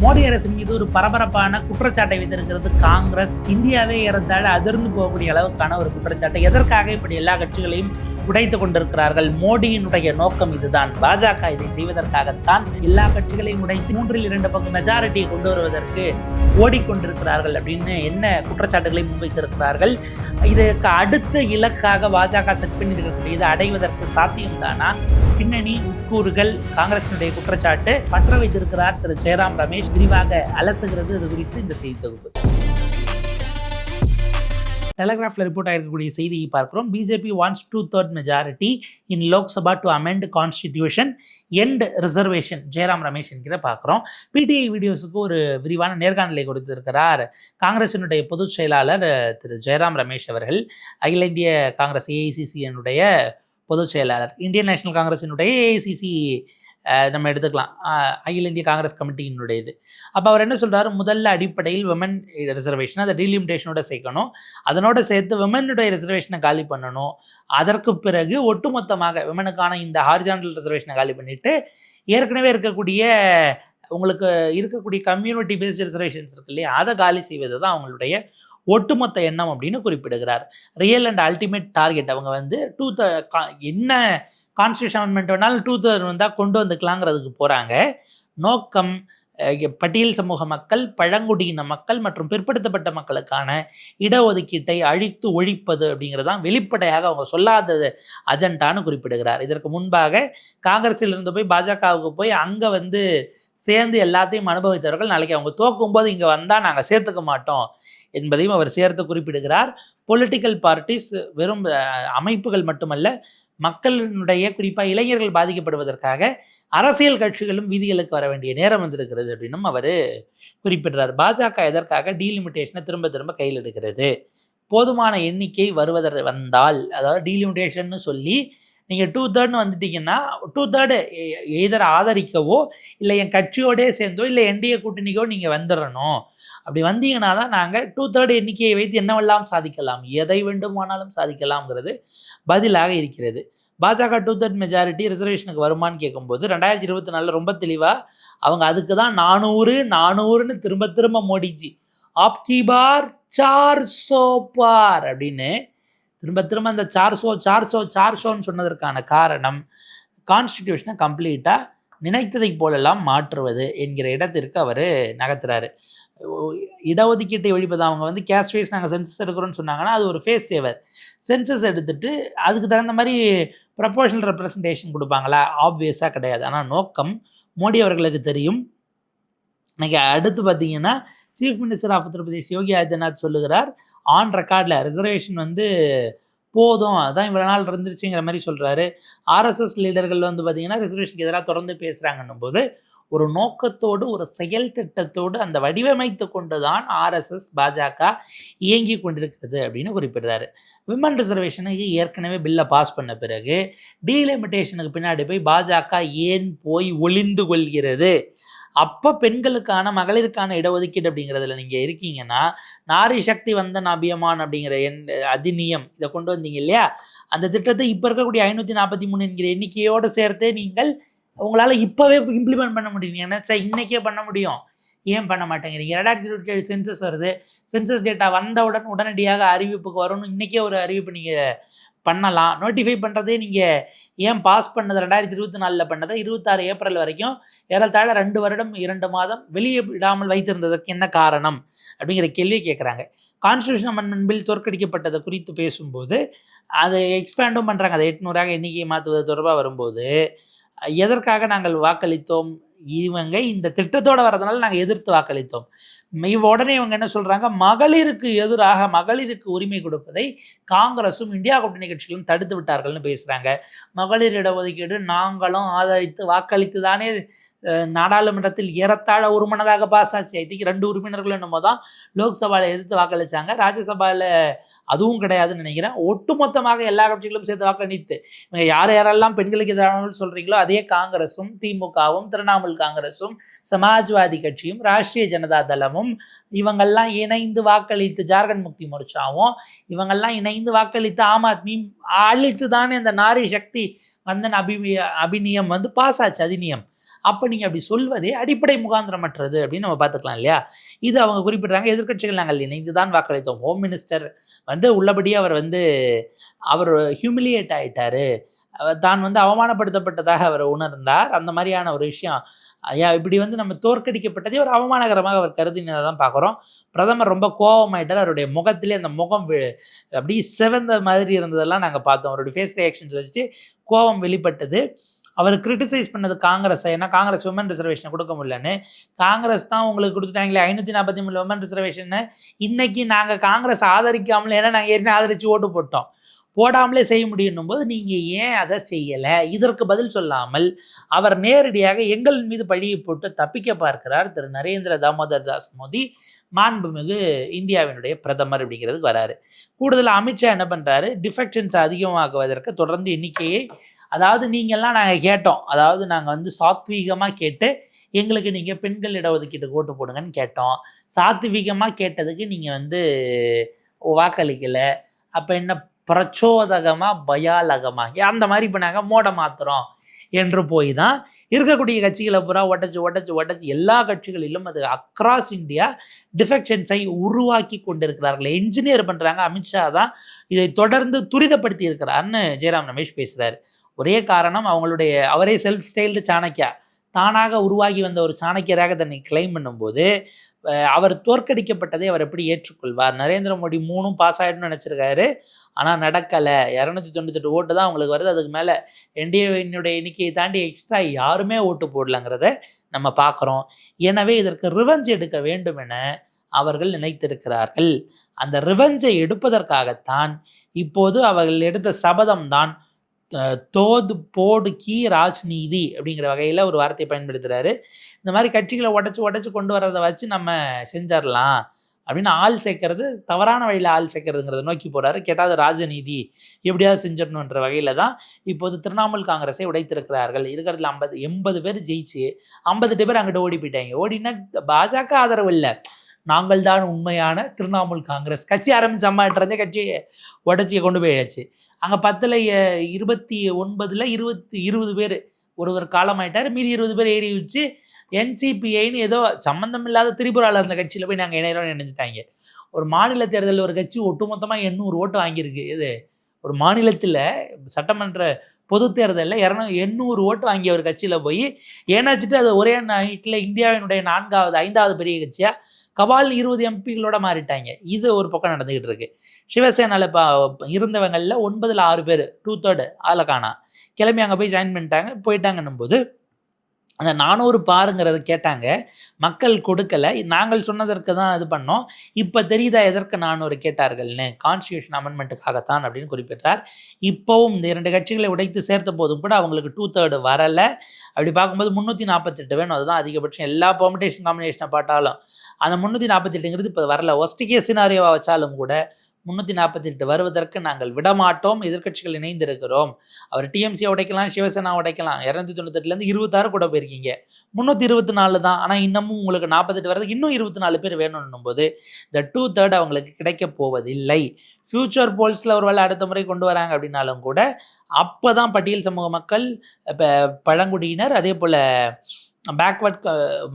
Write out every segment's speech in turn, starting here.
மோடி அரசின் மீது ஒரு பரபரப்பான குற்றச்சாட்டை வைத்திருக்கிறது காங்கிரஸ். இந்தியாவே இறந்தால் அதிர்ந்து போகக்கூடிய அளவுக்கான ஒரு குற்றச்சாட்டு. எதற்காக இப்படி எல்லா கட்சிகளையும் உடைத்துக் கொண்டிருக்கிறார்கள்? மோடியினுடைய நோக்கம் இதுதான். பாஜக இதை செய்வதற்காகத்தான் எல்லா கட்சிகளையும் உடைத்து 3/2 பங்கு மெஜாரிட்டியை கொண்டு வருவதற்கு ஓடிக்கொண்டிருக்கிறார்கள் அப்படின்னு என்ன குற்றச்சாட்டுகளை முன்வைத்திருக்கிறார்கள். இதற்கு அடுத்த இலக்காக பாஜக செட் பண்ணியிருக்கக்கூடிய இதை அடைவதற்கு சாத்தியம்தானா? பின்னணி உட்கூறுகள், காங்கிரசினுடைய குற்றச்சாட்டு பற்ற வைத்திருக்கிறார் திரு ஜெயராம் ரமேஷ். விரிவாக அலசுகிறது இது குறித்து இந்த செய்தி தொகுப்பு. டெலிகிராஃப்ல ரிப்போர்ட் ஆகிருக்கக்கூடிய செய்தியை பார்க்கிறோம். BJP wants 2/3 majority in Lok Sabha to amend constitution end reservation. Jairam Ramesh என்கிற பார்க்குறோம். பிடிஐ வீடியோஸுக்கு ஒரு விரிவான நேர்காணலை கொடுத்திருக்கிறார் காங்கிரசினுடைய பொதுச் செயலாளர் திரு ஜெயராம் ரமேஷ் அவர்கள். அகில இந்திய காங்கிரஸ் ஏஐசிசியினுடைய பொதுச் செயலாளர், இந்தியன் நேஷனல் காங்கிரஸினுடைய ஏஐசிசி நம்ம எடுத்துக்கலாம், அகில இந்திய காங்கிரஸ் கமிட்டியினுடையது. அப்போ அவர் என்ன சொல்கிறார், முதல்ல அடிப்படையில் விமன் ரிசர்வேஷன் அதை டீலிமிட்டேஷனோட சேர்க்கணும், அதனோட சேர்த்து விமனுடைய ரிசர்வேஷனை காலி பண்ணணும். அதற்கு பிறகு ஒட்டுமொத்தமாக விமனுக்கான இந்த ஹாரிஜான்டல் ரிசர்வேஷனை காலி பண்ணிவிட்டு ஏற்கனவே இருக்கக்கூடிய உங்களுக்கு இருக்கக்கூடிய கம்யூனிட்டி பேஸ்ட் ரிசர்வேஷன்ஸ் இருக்கு இல்லையா, அதை காலி செய்வது தான் அவங்களுடைய ஒட்டுமொத்த எண்ணம் அப்படின்னு குறிப்பிடுகிறார். ரியல் அண்ட் அல்டிமேட் டார்கெட் அவங்க வந்து என்ன கான்ஸ்டியூஷன் அமெண்ட்மெண்ட் வேணாலும் 2/3 வந்தால் கொண்டு வந்துக்கலாங்கிறதுக்கு போகிறாங்க. நோக்கம் பட்டியல் சமூக மக்கள், பழங்குடியின மக்கள் மற்றும் பிற்படுத்தப்பட்ட மக்களுக்கான இடஒதுக்கீட்டை அழித்து ஒழிப்பது அப்படிங்கிறதான் வெளிப்படையாக அவங்க சொல்லாதது அஜெண்டான்னு குறிப்பிடுகிறார். இதற்கு முன்பாக காங்கிரஸில் இருந்து போய் பாஜகவுக்கு போய் அங்கே வந்து சேர்ந்து எல்லாத்தையும் அனுபவித்தவர்கள் நாளைக்கு அவங்க தோக்கும்போது இங்கே வந்தால் நாங்கள் சேர்த்துக்க மாட்டோம் என்பதையும் அவர் சேர்த்து குறிப்பிடுகிறார். பொலிட்டிக்கல் பார்ட்டிஸ் வெறும் அமைப்புகள் மட்டுமல்ல, மக்களினுடைய குறிப்பாக இளைஞர்கள் பாதிக்கப்படுவதற்காக அரசியல் கட்சிகளும் வீதிகளுக்கு வர வேண்டிய நேரம் வந்திருக்கிறது அப்படின்னும் அவர் குறிப்பிடுறார். பாஜக எதற்காக டீலிமிட்டேஷனை திரும்ப திரும்ப கையில் எடுக்கிறது? போதுமான எண்ணிக்கை வந்தால், அதாவது டீலிமிட்டேஷன்னு சொல்லி நீங்கள் 2/3 வந்துட்டீங்கன்னா 2/3 எதர் ஆதரிக்கவோ இல்லை என் கட்சியோடே சேர்ந்தோ இல்லை என்டிஏ கூட்டணிக்கோ நீங்கள் வந்துடணும். அப்படி வந்தீங்கன்னா தான் நாங்கள் 2/3 எண்ணிக்கையை வைத்து என்னவெல்லாம் சாதிக்கலாம், எதை வேண்டுமானாலும் சாதிக்கலாம்ங்கிறது பதிலாக இருக்கிறது. பாஜக 2/3 மெஜாரிட்டி ரிசர்வேஷனுக்கு வருமானு கேட்கும்போது 2024 ரொம்ப தெளிவாக அவங்க அதுக்கு தான் 400ன்னு திரும்ப திரும்ப மோடிஜி ஆப்கி பார் 400 பார் அப்படின்னு திரும்ப திரும்ப அந்த 400 சொன்னதற்கான காரணம் கான்ஸ்டிடியூஷனை கம்ப்ளீட்டாக நினைத்ததை போலெல்லாம் மாற்றுவது என்கிற இடத்திற்கு அவர் நகர்த்துறாரு. இடஒதுக்கீட்டை ஒழிப்பது, அவங்க வந்து கேஸ்ட் வைஸ் நாங்கள் சென்சஸ் எடுக்கிறோன்னு சொன்னாங்கன்னா அது ஒரு ஃபேஸ் சேவர். சென்சஸ் எடுத்துட்டு அதுக்கு தகுந்த மாதிரி ப்ரப்போர்ஷனல் ரெப்ரசன்டேஷன் கொடுப்பாங்களா? ஆப்வியஸாக கிடையாது. ஆனால் நோக்கம் மோடி அவர்களுக்கு தெரியும். இன்னைக்கு அடுத்து பார்த்தீங்கன்னா chief minister of Uttar Pradesh Yogi Adityanath சொல்லுகிறார், ஆன் ரெக்கார்டில் ரிசர்வேஷன் வந்து போதும், அதான் இவ்வளோ நாள் இருந்துருச்சுங்கிற மாதிரி சொல்கிறாரு. ஆர்எஸ்எஸ் லீடர்கள் வந்து பார்த்திங்கன்னா ரிசர்வேஷனுக்கு எதிராக தொடர்ந்து பேசுகிறாங்கன்னும் போது ஒரு நோக்கத்தோடு ஒரு செயல் திட்டத்தோடு அந்த வடிவமைத்து கொண்டு தான் ஆர்எஸ்எஸ் பாஜக இயங்கி கொண்டிருக்கிறது அப்படின்னு குறிப்பிடுறாரு. விமன் ரிசர்வேஷனுக்கு ஏற்கனவே பில்லை பாஸ் பண்ண பிறகு டீலிமிட்டேஷனுக்கு பின்னாடி போய் பாஜக ஏன் போய் ஒளிந்து கொள்கிறது? அப்போ பெண்களுக்கான மகளிருக்கான இடஒதுக்கீடு அப்படிங்கிறதுல நீங்கள் இருக்கீங்கன்னா, நாரி சக்தி வந்தன் அபியமான் அப்படிங்கிற அதிநியம் இதை கொண்டு வந்தீங்க இல்லையா, அந்த திட்டத்தை இப்போ இருக்கக்கூடிய 543 என்கிற எண்ணிக்கையோடு சேர்த்து நீங்கள் உங்களால் இப்போவே இம்ப்ளிமெண்ட் பண்ண முடியும். நினச்சா இன்றைக்கே பண்ண முடியும். ஏன் பண்ண மாட்டேங்கிறீங்க? 2027 சென்சஸ் வருது. சென்சஸ் டேட்டா வந்தவுடன் உடனடியாக அறிவிப்புக்கு வரும்னு இன்றைக்கே ஒரு அறிவிப்பு நீங்கள் பண்ணலாம். நோட்டிஃபை பண்ணுறதே நீங்கள் ஏன் பாஸ் பண்ணது 2024 பண்ணதை 26 ஏப்ரல் வரைக்கும் ஏறத்தாழ 2 வருடம் 2 மாதம் வெளியே விடாமல் வைத்திருந்ததற்கு என்ன காரணம் அப்படிங்கிற கேள்வியை கேட்குறாங்க. கான்ஸ்டியூஷன் அமெண்ட்மெண்ட் பில் தோற்கடிக்கப்பட்டதை குறித்து பேசும்போது அதை எக்ஸ்பேண்டும் பண்ணுறாங்க. அதை 800ஆக எண்ணிக்கையை மாற்றுவது தொடர்பாக வரும்போது எதற்காக நாங்கள் வாக்களித்தோம், இவங்க இந்த திட்டத்தோடு வரதுனால நாங்கள் எதிர்த்து வாக்களித்தோம். உடனே இவங்க என்ன சொல்கிறாங்க, மகளிருக்கு எதிராக மகளிருக்கு உரிமை கொடுப்பதை காங்கிரஸும் இந்தியா கூட்டணி கட்சிகளும் தடுத்து விட்டார்கள்னு பேசுகிறாங்க. மகளிர் இடஒதுக்கீடு நாங்களும் ஆதரித்து வாக்களித்து தானே நாடாளுமன்றத்தில் ஏறத்தாழ ஒரு மனதாக பாஸ் ஆச்சு. ஐ 2 உறுப்பினர்கள் என்னமோ தான் லோக்சபாவில் எதிர்த்து வாக்களித்தாங்க. ராஜ்யசபாவில் அதுவும் கிடையாதுன்னு நினைக்கிறேன். ஒட்டுமொத்தமாக எல்லா கட்சிகளும் சேர்த்து வாக்களித்து இவங்க யாரெல்லாம் பெண்களுக்கு எதிரானவர்கள் சொல்கிறீங்களோ அதே காங்கிரஸும் திமுகவும் திரிணாமுல் காங்கிரஸும் சமாஜ்வாதி கட்சியும் ராஷ்ட்ரிய ஜனதா தளமும் இவங்கெல்லாம் இணைந்து வாக்களித்து, ஜார்க்கண்ட் முக்தி மோர்ச்சாவும் இவங்கெல்லாம் இணைந்து வாக்களித்து ஆம் ஆத்மியும் அழித்து தானே இந்த நாரி சக்தி வந்தன் அபிநியம் வந்து பாஸ் ஆச்சு, அதிநியம். அப்போ நீங்கள் அப்படி சொல்வதே அடிப்படை முகாந்திரமற்றது அப்படின்னு நம்ம பார்த்துக்கலாம் இல்லையா? இது அவங்க குறிப்பிட்றாங்க. எதிர்க்கட்சிகள் நாங்கள் இணைந்து தான் வாக்களித்தோம். ஹோம் மினிஸ்டர் உள்ளபடியே அவர் ஹியூமிலியேட் ஆயிட்டாரு. தான் அவமானப்படுத்தப்பட்டதாக அவர் உணர்ந்தார். அந்த மாதிரியான ஒரு விஷயம். இப்படி நம்ம தோற்கடிக்கப்பட்டதே ஒரு அவமானகரமாக அவர் கருதினதை தான் பார்க்குறோம். பிரதமர் ரொம்ப கோபமாயிட்டார். அவருடைய முகத்திலே அந்த முகம் அப்படியே சிவந்த மாதிரி இருந்ததெல்லாம் நாங்கள் பார்த்தோம். அவருடைய ஃபேஸ் ரியாக்ஷன்ஸ் வச்சுட்டு கோபம் வெளிப்பட்டது. அவர் கிரிட்டிசைஸ் பண்ணது காங்கிரஸை. ஏன்னா காங்கிரஸ் விமன் ரிசர்வேஷனை கொடுக்க முடியலன்னு. காங்கிரஸ் தான் உங்களுக்கு கொடுத்துட்டாங்களே 543 விமன் ரிசர்வேஷன்னு. இன்னைக்கு நாங்கள் காங்கிரஸ் ஆதரிக்காமல், ஏன்னா நாங்கள் ஏற்கனவே ஆதரித்து ஓட்டு போட்டோம், போடாமலே செய்ய முடியும் போது நீங்கள் ஏன் அதை செய்யலை? இதற்கு பதில் சொல்லாமல் அவர் நேரடியாக எங்கள் மீது பழியை போட்டு தப்பிக்க பார்க்கிறார் திரு நரேந்திர தாமோதர் தாஸ் மோடி, மாண்புமிகு இந்தியாவினுடைய பிரதமர் அப்படிங்கிறதுக்கு வராரு. கூடுதலாக அமித்ஷா என்ன பண்ணுறாரு? டிஃபெக்ஷன்ஸ் அதிகமாக்குவதற்கு தொடர்ந்து எண்ணிக்கையை, அதாவது நீங்கள்லாம் நாங்கள் கேட்டோம், அதாவது நாங்கள் சாத்வீகமாக கேட்டு எங்களுக்கு நீங்கள் பெண்கள் இடஒதுக்கீட்டுக்கு ஓட்டு போடுங்கன்னு கேட்டோம். சாத்வீகமாக கேட்டதுக்கு நீங்கள் வாக்களிக்கலை. அப்போ என்ன பிரச்சோதகமாக பயாலகமாக அந்த மாதிரி இப்போ நாங்கள் மோட மாத்துறோம் என்று போய் தான் இருக்கக்கூடிய கட்சிகளை பூரா ஒட்டச்சு எல்லா கட்சிகளிலும் அது அக்ராஸ் இந்தியா டிஃபெக்ஷன்ஸை உருவாக்கி கொண்டிருக்கிறார்கள். என்ஜினியர் பண்ணுறாங்க. அமித்ஷா தான் இதை தொடர்ந்து துரிதப்படுத்தி இருக்கிறார்னு ஜெயராம் ரமேஷ் பேசுகிறார். ஒரே காரணம், அவரே செல்ஃப் ஸ்டைல்டு சாணக்கியா, தானாக உருவாகி வந்த ஒரு சாணக்கியராக தன்னை கிளைம் பண்ணும்போது அவர் தோற்கடிக்கப்பட்டதை அவர் எப்படி ஏற்றுக்கொள்வார்? நரேந்திர மோடி 3 பாஸ் ஆகிடும்னு நினச்சிருக்காரு. ஆனால் நடக்கலை. 298 ஓட்டு தான் அவங்களுக்கு வருது. அதுக்கு மேலே என்டிஏவினுடைய எண்ணிக்கையை தாண்டி எக்ஸ்ட்ரா யாருமே ஓட்டு போடலங்கிறத நம்ம பார்க்குறோம். எனவே இதற்கு ரிவெஞ்ச் எடுக்க வேண்டும் என அவர்கள் நினைத்திருக்கிறார்கள். அந்த ரிவெஞ்சை எடுப்பதற்காகத்தான் இப்போது அவர்கள் எடுத்த சபதம் தான் தோது போடு கி ராஜ்நீதி அப்படிங்கிற வகையில் ஒரு வார்த்தையை பயன்படுத்துகிறாரு. இந்த மாதிரி கட்சிகளை உடச்சி கொண்டு வர்றதை வச்சு நம்ம செஞ்சிடலாம் அப்படின்னு ஆள் சேர்க்கறது, தவறான வழியில் ஆள் சேர்க்கறதுங்கிறத நோக்கி போகிறாரு. கேட்டால் ராஜநீதி எப்படியாவது செஞ்சிடணுன்ற வகையில் தான் இப்போது திரிணாமுல் காங்கிரஸை உடைத்திருக்கிறார்கள். இருக்கிறதுல 80 பேர் ஜெயிச்சு 58 பேர் அங்கிட்ட ஓடி போயிட்டாங்க. ஓடினா பாஜக ஆதரவு இல்லை, நாங்கள் தான் உண்மையான திரிணாமுல் காங்கிரஸ். கட்சி ஆரம்பிச்சு அம்மான்றதே கட்சியை உடச்சியை கொண்டு போயாச்சு. அங்கே 10ல் 29ல் 20 பேர் ஒருவர் காலமாயிட்டார். மீதி 20 பேர் ஏறி வச்சு என்சிபிஐன்னு ஏதோ சம்மந்தம் இல்லாத திரிபுராவில் இருந்த கட்சியில் போய் நாங்கள் இணையறோம்னு நினைச்சிட்டாங்க. ஒரு மாநில தேர்தலில் ஒரு கட்சி ஒட்டுமொத்தமாக 800 ஓட்டு வாங்கியிருக்கு. இது ஒரு மாநிலத்தில் சட்டமன்ற பொது தேர்தலில் 800 ஓட்டு வாங்கிய ஒரு கட்சியில் போய் ஏனாச்சிட்டு அது ஒரே நைட்டில் இந்தியாவினுடைய 5வது பெரிய கட்சியாக கபால் 20 எம்பிகளோட மாறிட்டாங்க. இது ஒரு பக்கம் நடந்துக்கிட்டு இருக்கு. சிவசேனாவில் இருந்தவங்களில் 9ல் 6 பேர் 2/3 ஆளை காணா கிளம்பி அங்கே போய் ஜாயின் பண்ணிட்டாங்க. போயிட்டாங்கன்னும் போது அந்த 400 பாருங்கிறத கேட்டாங்க, மக்கள் கொடுக்கலை. நாங்கள் சொன்னதற்கு தான் இது பண்ணோம். இப்போ தெரியுதா எதற்கு 400 கேட்டார்கள்னு? கான்ஸ்டியூஷன் அமெண்ட்மெண்ட்டுக்காகத்தான் அப்படின்னு குறிப்பிட்டார். இப்போவும் இந்த 2 கட்சிகளை உடைத்து சேர்த்த போதும் கூட அவங்களுக்கு 2/3 வரலை. அப்படி பார்க்கும்போது 348 வேணும். அதுதான் அதிகபட்சம். எல்லா பெர்மிட்டேஷன் காம்பினேஷனை பார்த்தாலும் அந்த 348ங்கிறது இப்போ வரல. ஒஸ்ட் கேஸ் சினாரியோவாக வச்சாலும் கூட 348 வருவதற்கு நாங்கள் விடமாட்டோம். எதிர்க்கட்சிகள் இணைந்திருக்கிறோம். அவர் டிஎம்சியை உடைக்கலாம், சிவசேனா உடைக்கலாம். 298லேருந்து 26 கூட போயிருக்கீங்க. 324 தான். ஆனால் இன்னமும் உங்களுக்கு 48 வரதுக்கு இன்னும் 24 பேர் வேணும்னும் போது இந்த 2/3 அவங்களுக்கு கிடைக்க போவதில்லை. ஃபியூச்சர் போல்ஸில் ஒரு வேளை அடுத்த முறை கொண்டு வராங்க அப்படின்னாலும் கூட அப்போ தான் பட்டியல் சமூக மக்கள், இப்போ பழங்குடியினர், அதே போல் பேக்வர்ட்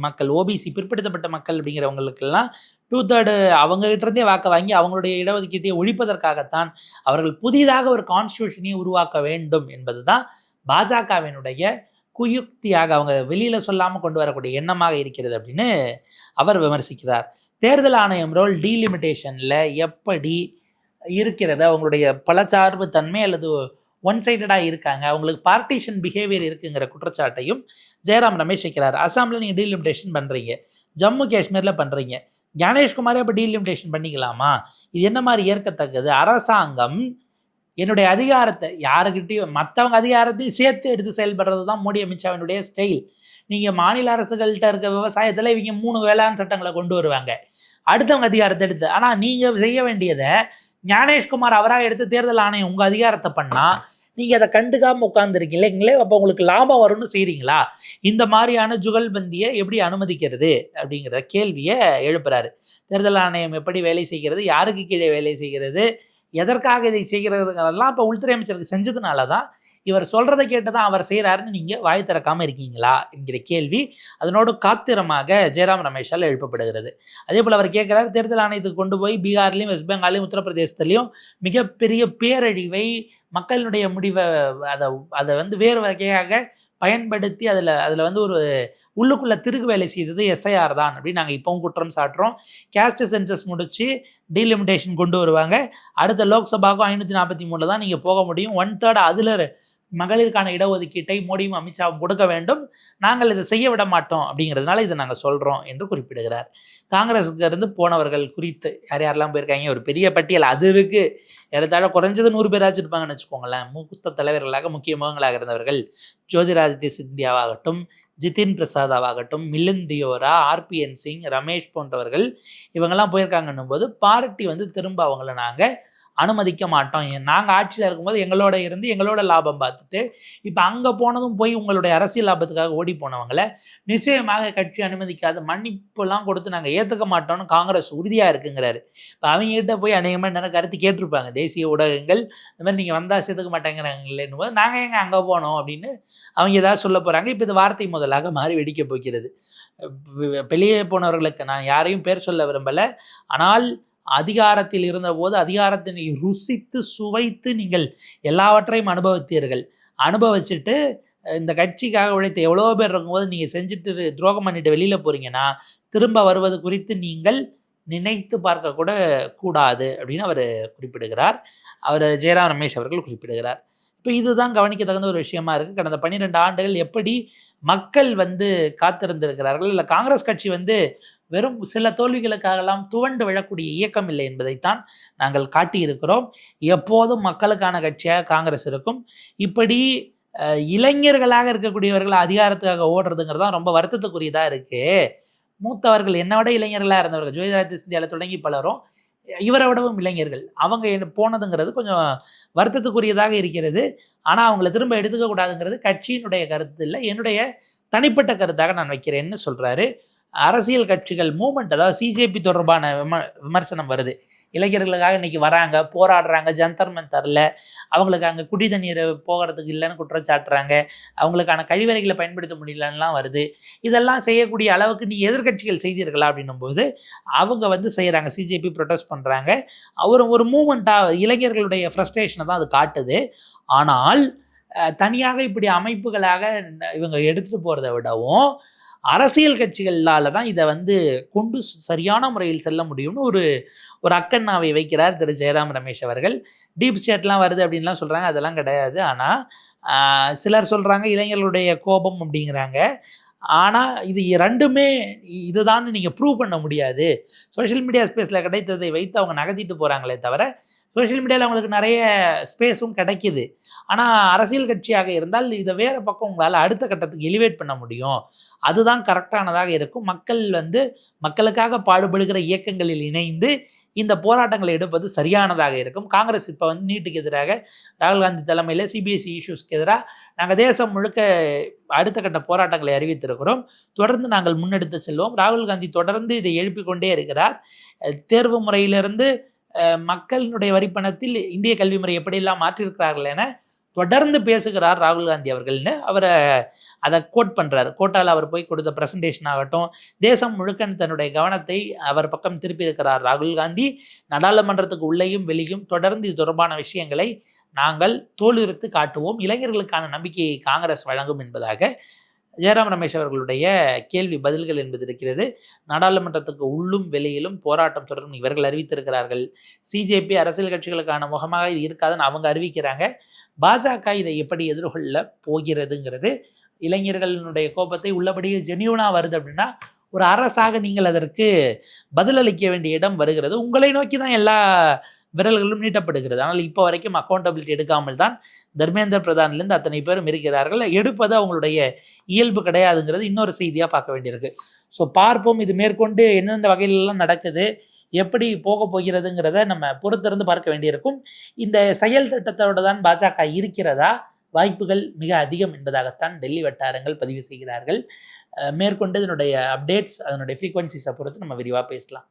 மக்கள், ஓபிசி பிற்படுத்தப்பட்ட மக்கள் அப்படிங்கிறவங்களுக்கெல்லாம் 2/3 அவங்ககிட்ட இருந்தே வாக்க வாங்கி அவங்களுடைய இடஒதுக்கீட்டை ஒழிப்பதற்காகத்தான் அவர்கள் புதிதாக ஒரு கான்ஸ்டியூஷனை உருவாக்க வேண்டும் என்பது தான் பாஜகவினுடைய குயுக்தியாக, அவங்க வெளியில் சொல்லாமல் கொண்டு வரக்கூடிய எண்ணமாக இருக்கிறது அப்படின்னு அவர் விமர்சிக்கிறார். தேர்தல் ஆணையம் ரோல் டீலிமிட்டேஷனில் எப்படி இருக்கிறது? அவங்களுடைய பலச்சார்பு தன்மை அல்லது ஒன் சைடடாக இருக்காங்க, அவங்களுக்கு பார்ட்டிஷன் பிஹேவியர் இருக்குங்கிற குற்றச்சாட்டையும் ஜெயராம் ரமேஷ் வைக்கிறார். அசாமில் நீங்கள் டீலிமிட்டேஷன் பண்ணுறீங்க, ஜம்மு காஷ்மீரில் பண்ணுறீங்க, ஞானேஷ்குமாரே அப்போ டீலிமிட்டேஷன் பண்ணிக்கலாமா? இது என்ன மாதிரி ஏற்கத்தக்கது? அரசாங்கம் என்னுடைய அதிகாரத்தை யாருக்கிட்டையும் மற்றவங்க அதிகாரத்தையும் சேர்த்து எடுத்து செயல்படுறது தான் மோடி அமித்ஷாவினுடைய ஸ்டைல். நீங்கள் மாநில அரசுகள்கிட்ட இருக்க விவசாயத்தில் இவங்க 3 வேளாண் சட்டங்களை கொண்டு வருவாங்க, அடுத்தவங்க அதிகாரத்தை எடுத்து. ஆனால் நீங்கள் செய்ய வேண்டியதை ஞானேஷ்குமார் அவராக எடுத்து தேர்தல் ஆணையம் உங்கள் அதிகாரத்தை பண்ணால் நீங்கள் அதை கண்டுக்காமல் உட்காந்துருக்கீங்களே, அப்போ உங்களுக்கு லாபம் வரும்னு செய்கிறீங்களா? இந்த மாதிரியான ஜுகல்பந்தியை எப்படி அனுமதிக்கிறது அப்படிங்கிற கேள்வியை எழுப்புறாரு. தேர்தல் ஆணையம் எப்படி வேலை செய்கிறது, யாருக்கு கீழே வேலை செய்கிறது, எதற்காக இதை செய்கிறதுங்கிறதெல்லாம் இப்போ உள்துறை அமைச்சருக்கு செஞ்சதுனால தான் இவர் சொல்றதை கேட்டு தான் அவர் செய்கிறாருன்னு நீங்கள் வாய் திறக்காமல் இருக்கீங்களா என்கிற கேள்வி அதனோடு காத்திரமாக ஜெயராம் ரமேஷால் எழுப்பப்படுகிறது. அதே போல் அவர் கேட்குறாரு, தேர்தல் ஆணையத்துக்கு கொண்டு போய் பீகார்லையும் வெஸ்ட் பெங்காலையும் உத்தரப்பிரதேசத்துலையும் மிகப்பெரிய பேரழிவை மக்களுடைய முடிவை அதை வந்து வேறு வகையாக பயன்படுத்தி அதில் வந்து ஒரு உள்ளுக்குள்ளே திருகு வேலை செய்தது எஸ்ஐஆர் தான் அப்படின்னு நாங்கள் இப்போவும் குற்றம் சாட்டுறோம். கேஸ்ட் சென்சஸ் முடித்து டீலிமிட்டேஷன் கொண்டு வருவாங்க. அடுத்த லோக்சபாவுக்கும் 543 தான் நீங்கள் போக முடியும். 1/3 அதில் மகளிருக்கான இடஒதுக்கீட்டை மோடியும் அமித்ஷாவும் கொடுக்க வேண்டும். நாங்கள் இதை செய்ய விட மாட்டோம் அப்படிங்கிறதுனால இதை நாங்கள் சொல்கிறோம் என்று குறிப்பிடுகிறார். காங்கிரஸுக்கு இருந்து போனவர்கள் குறித்து யார் யாரெல்லாம் போயிருக்காங்க ஒரு பெரிய பட்டியல் அது இருக்குது. ஏறத்தாழ குறைஞ்சது 100 பேராச்சும் இருப்பாங்கன்னு வச்சுக்கோங்களேன். மூத்த தலைவர்களாக முக்கிய முகங்களாக இருந்தவர்கள் ஜோதிராதித்ய சிந்தியாவாகட்டும், ஜிதின் பிரசாதாவாகட்டும், மிலிந்த் தியோரா, ஆர்பிஎன் சிங், ரமேஷ் போன்றவர்கள் இவங்கெல்லாம் போயிருக்காங்கன்னும் போது பார்ட்டி வந்து திரும்ப அவங்கள நாங்கள் அனுமதிக்க மாட்டோம். நாங்கள் ஆட்சியில் இருக்கும்போது எங்களோட இருந்து எங்களோட லாபம் பார்த்துட்டு இப்போ அங்கே போனதும் போய் உங்களுடைய அரசியல் லாபத்துக்காக ஓடி போனவங்களை நிச்சயமாக கட்சி அனுமதிக்காது, மன்னிப்புலாம் கொடுத்து நாங்கள் ஏற்றுக்க மாட்டோம்னு காங்கிரஸ் உறுதியாக இருக்குங்கிறாரு. இப்போ அவங்ககிட்ட போய் அநேகமாக நிறைய கருத்து கேட்டிருப்பாங்க தேசிய ஊடகங்கள், இந்த மாதிரி நீங்கள் வந்தால் சேர்த்துக்க மாட்டேங்கிறாங்களேன்னு போது நாங்கள் எங்கே அங்கே போனோம் அப்படின்னு அவங்க ஏதாவது சொல்ல போகிறாங்க. இப்போ இது வார்த்தை முதலாக மாறி வெடிக்க போகிறது. வெளியே போனவர்களுக்கு நான் யாரையும் பேர் சொல்ல விரும்பலை, ஆனால் அதிகாரத்தில் இருந்தபோது அதிகாரத்தினை ருசித்து சுவைத்து நீங்கள் எல்லாவற்றையும் அனுபவிச்சுட்டு இந்த கட்சிக்காக உழைத்த எவ்வளோ பேர் இருக்கும்போது நீங்கள் செஞ்சுட்டு துரோகம் பண்ணிட்டு வெளியில் போகிறீங்கன்னா திரும்ப வருவது குறித்து நீங்கள் நினைத்து பார்க்க கூட கூடாது அப்படின்னு அவர் குறிப்பிடுகிறார். அவர் ஜெயராம் ரமேஷ் அவர்கள் குறிப்பிடுகிறார். இப்போ இதுதான் கவனிக்க தகுந்த ஒரு விஷயமா இருக்குது. கடந்த 12 ஆண்டுகள் எப்படி மக்கள் வந்து காத்திருந்திருக்கிறார்கள். இல்லை காங்கிரஸ் கட்சி வந்து வெறும் சில தோல்விகளுக்காகலாம் துவண்டு விழக்கூடிய இயக்கம் இல்லை என்பதைத்தான் நாங்கள் காட்டியிருக்கிறோம். எப்போதும் மக்களுக்கான கட்சியாக காங்கிரஸ் இருக்கும். இப்படி இளைஞர்களாக இருக்கக்கூடியவர்கள் அதிகாரத்துக்காக ஓடுறதுங்கிறது தான் ரொம்ப வருத்தத்துக்குரியதாக இருக்குது. மூத்தவர்கள் என்னை விட இளைஞர்களாக இருந்தவர்கள் ஜோதிராதித்ய சிந்தியாவில் தொடங்கி பலரும் இவரை விடவும் இளைஞர்கள் அவங்க போனதுங்கிறது கொஞ்சம் வருத்தத்துக்குரியதாக இருக்கிறது. ஆனால் அவங்கள திரும்ப எடுத்துக்கக்கூடாதுங்கிறது கட்சியினுடைய கருத்து இல்லை, என்னுடைய தனிப்பட்ட கருத்தாக நான் வைக்கிறேன்னு சொல்கிறாரு. அரசியல் கட்சிகள் மூமெண்ட், அதாவது சிஜேபி தொடர்பான விமர்சனம் வருது. இளைஞர்களுக்காக இன்றைக்கி வராங்க, போராடுறாங்க, ஜந்தர் மந்தரில் அவங்களுக்கு அங்கே குடி தண்ணீர் போகிறதுக்கு இல்லைன்னு குற்றம் சாட்டுறாங்க, அவங்களுக்கான கழிவறைகளை பயன்படுத்த முடியலன்னெலாம் வருது. இதெல்லாம் செய்யக்கூடிய அளவுக்கு நீ எதிர்கட்சிகள் செய்தீர்களா அப்படின்னும் போது அவங்க வந்து செய்கிறாங்க. சிஜேபி ப்ரொட்டஸ்ட் பண்ணுறாங்க. ஒரு மூமெண்ட்டாக இளைஞர்களுடைய ஃப்ரஸ்ட்ரேஷனை தான் அது காட்டுது. ஆனால் தனியாக இப்படி அமைப்புகளாக இவங்க எடுத்துகிட்டு போகிறத விடவும் அரசியல் கட்சிகளால் தான் இதை வந்து கொண்டு சரியான முறையில் செல்ல முடியும்னு ஒரு அக்கண்ணாவை வைக்கிறார் திரு ஜெயராம் ரமேஷ் அவர்கள். டீப் ஸ்டேட்லாம் வருது அப்படின்லாம் சொல்கிறாங்க, அதெல்லாம் கிடையாது. ஆனால் சிலர் சொல்கிறாங்க இளைஞர்களுடைய கோபம் அப்படிங்கிறாங்க. ஆனால் இது ரெண்டுமே இதுதான் நீங்கள் ப்ரூவ் பண்ண முடியாது. சோஷியல் மீடியா ஸ்பேஸில் கிடைத்ததை வைத்து அவங்க நகர்த்திட்டு போகிறாங்களே தவிர சோஷியல் மீடியாவில் அவங்களுக்கு நிறைய ஸ்பேஸும் கிடைக்கிது. ஆனால் அரசியல் கட்சியாக இருந்தால் இதை வேறு பக்கம் உங்களால் அடுத்த கட்டத்துக்கு எலிவேட் பண்ண முடியும். அதுதான் கரெக்டானதாக இருக்கும். மக்கள் வந்து மக்களுக்காக பாடுபடுகிற இயக்கங்களில் இணைந்து இந்த போராட்டங்களை எடுப்பது சரியானதாக இருக்கும். காங்கிரஸ் இப்போ வந்து நீட்டுக்கு எதிராக ராகுல் காந்தி தலைமையில் சிபிஎஸ்சி இஷ்யூஸ்க்கு எதிராக நாங்கள் தேசம் முழுக்க அடுத்த கட்ட போராட்டங்களை அறிவித்திருக்கிறோம். தொடர்ந்து நாங்கள் முன்னெடுத்து செல்வோம். ராகுல் காந்தி தொடர்ந்து இதை எழுப்பிக்கொண்டே இருக்கிறார். தேர்வு முறையிலிருந்து மக்களினுடைய வரிப்பணத்தில் இந்திய கல்வி முறை எப்படியெல்லாம் மாற்றியிருக்கிறார்கள் என தொடர்ந்து பேசுகிறார் ராகுல் காந்தி அவர்கள்னு அவரை அதை கோட் பண்ணுறாரு. கோட்டால் அவர் போய் கொடுத்த ப்ரெசன்டேஷன் ஆகட்டும், தேசம் முழுக்க தன்னுடைய கவனத்தை அவர் பக்கம் திருப்பி இருக்கிறார் ராகுல் காந்தி. நாடாளுமன்றத்துக்கு உள்ளேயும் வெளியும் தொடர்ந்து இது தொடர்பான விஷயங்களை நாங்கள் தோலுரித்து காட்டுவோம், இளைஞர்களுக்கான நம்பிக்கையை காங்கிரஸ் வழங்கும் என்பதாக ஜெயராம் ரமேஷ் அவர்களுடைய கேள்வி பதில்கள் என்பது இருக்கிறது. நாடாளுமன்றத்துக்கு உள்ளும் வெளியிலும் போராட்டம் தொடரும் இவர்கள் அறிவித்திருக்கிறார்கள். சிஜேபி அரசியல் கட்சிகளுக்கான முகமாக இது இருக்காதுன்னு அவங்க அறிவிக்கிறாங்க. பாஜக இதை எப்படி எதிர்கொள்ள போகிறதுங்கிறது, இளைஞர்களுடைய கோபத்தை உள்ளபடியே ஜெனியூனாக வருது அப்படின்னா ஒரு அரசாக நீங்கள் அதற்கு பதிலளிக்க வேண்டிய இடம் வருகிறது. உங்களை நோக்கி தான் எல்லா விரல்களும் நீட்டப்படுகிறது. ஆனால் இப்போ வரைக்கும் அக்கௌண்டபிலிட்டி எடுக்காமல் தான் தர்மேந்திர பிரதான்லேருந்து அத்தனை பேரும் இருக்கிறார்கள். எடுப்பது அவங்களுடைய இயல்பு கிடையாதுங்கிறது இன்னொரு செய்தியாக பார்க்க வேண்டியிருக்கு. ஸோ பார்ப்போம் இது மேற்கொண்டு எந்தெந்த வகையிலெல்லாம் நடக்குது, எப்படி போக போகிறதுங்கிறத நம்ம பொறுத்திருந்து பார்க்க வேண்டியிருக்கும். இந்த செயல் திட்டத்தோடு தான் பாஜக இருக்கிறதா? வாய்ப்புகள் மிக அதிகம் என்பதாகத்தான் டெல்லி வட்டாரங்கள் பதிவு செய்கிறார்கள். மேற்கொண்டு இதனுடைய அப்டேட்ஸ், அதனுடைய ஃப்ரீக்வன்சிஸை பொறுத்து நம்ம விரிவாக பேசலாம்.